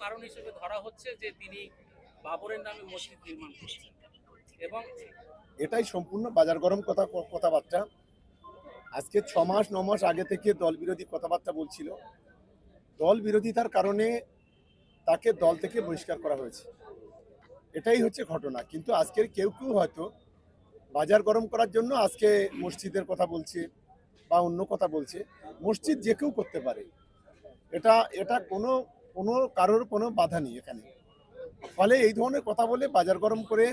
কারণ হিসেবে ধরা হচ্ছে যে তিনি বাবরের নামে মসজিদ নির্মাণ করছেন এবং এটাই সম্পূর্ণ বাজার গরম কথাবার্তা। আজকে 6 মাস 9 মাস আগে থেকে দল বিরোধী কথাবার্তা বলছিল। দল বিরোধিতার কারণে তাকে দল থেকে বহিষ্কার করা হয়েছে, এটাই হচ্ছে ঘটনা। কিন্তু আজকের কেউ কেউ হয়তো বাজার গরম করার জন্য আজকে মসজিদের কথা বলছে বা অন্য কথা বলছে। মসজিদ যে কেউ করতে পারে, এটা এটা কোনো কোনো কারোর কোনো বাধা নেই এখানে। ফলে এই ধরনের কথা বলে বাজার গরম করে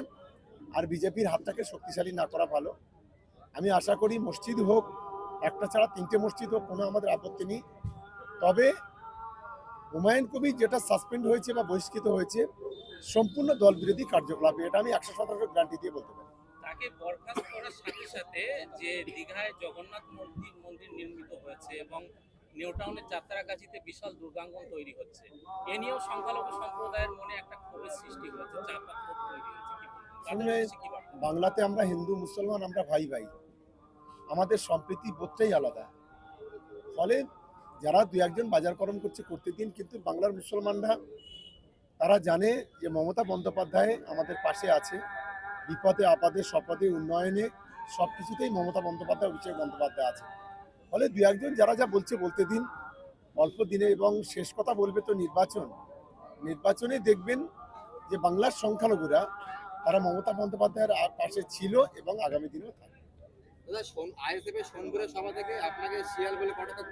আর বিজেপির হাতটাকে শক্তিশালী না করা ভালো। আমি আশা করি মসজিদ হোক, একটা ছাড়া 3টে মসজিদ হোক, কোনো আমাদের আপত্তি নেই। তবে হুমায়ুন কবির যেটা সাসপেন্ড হয়েছে বা বহিষ্কৃত হয়েছে সম্পূর্ণ দল বিরোধী কার্যকলাপে, এটা আমি 100% গ্যারান্টি দিয়ে বলতে পারি। তাকে বরখাস্ত করার সাথে সাথে যে দীঘায় জগন্নাথ মন্দির নির্মিত হয়েছে এবং নিউ টাউনের যাত্রাগাছিতে বিশাল দুর্গাঙ্গন তৈরি হচ্ছে, এ নিয়েও সংখ্যালঘু সম্প্রদায়ের মনে একটা ক্ষোভের সৃষ্টি হয়েছে, চাপা ক্ষোভ তৈরি হয়েছে। তাদের শুনলে উদ্দেশ্যে কি বার্তা? বাংলাতে আমরা হিন্দু মুসলমান আমরা ভাই ভাই, আমাদের সম্প্রীতি বোধটাই আলাদা। ফলে যারা দু একজন বাজার গরম করছে করতে দিন, কিন্তু বাংলার মুসলমানরা তারা জানে যে মমতা বন্দ্যোপাধ্যায় আমাদের পাশে আছে, বিপদে আপদে সপদে উন্নয়নে সব কিছুতেই মমতা বন্দ্যোপাধ্যায় অভিষেক বন্দ্যোপাধ্যায় আছে। ফলে দু একজন যারা যা বলছে বলতে দিন, অল্প দিনে, এবং শেষ কথা বলবে তো নির্বাচনে দেখবেন যে বাংলার সংখ্যালঘুরা তারা মমতা বন্দ্যোপাধ্যায়ের পাশে ছিল এবং আগামী দিনেও থাকবে। দাদা, আইএসএফ এর সোনপুরের সভা থেকে আপনাকে শিয়াল বলে কটাক্ষ